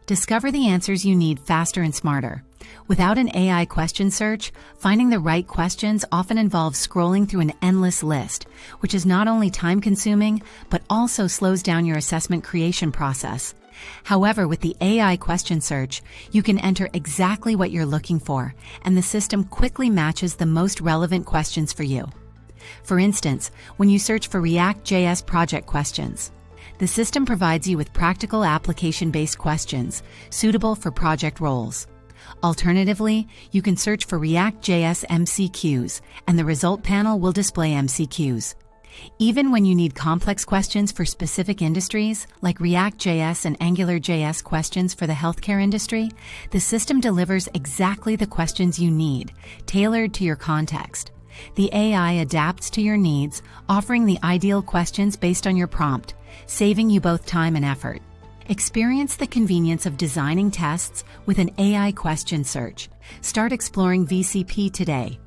Discover the answers you need faster and smarter. Without an AI question search, finding the right questions often involves scrolling through an endless list, which is not only time-consuming, but also slows down your assessment creation process. However, with the AI question search, you can enter exactly what you're looking for, and the system quickly matches the most relevant questions for you. For instance, when you search for React.js project questions, the system provides you with practical application-based questions suitable for project roles. Alternatively, you can search for React.js MCQs, and the result panel will display MCQs. Even when you need complex questions for specific industries, like React.js and AngularJS questions for the healthcare industry, the system delivers exactly the questions you need, tailored to your context. The AI adapts to your needs, offering the ideal questions based on your prompt, saving you both time and effort. Experience the convenience of designing tests with an AI question search. Start exploring VCP today.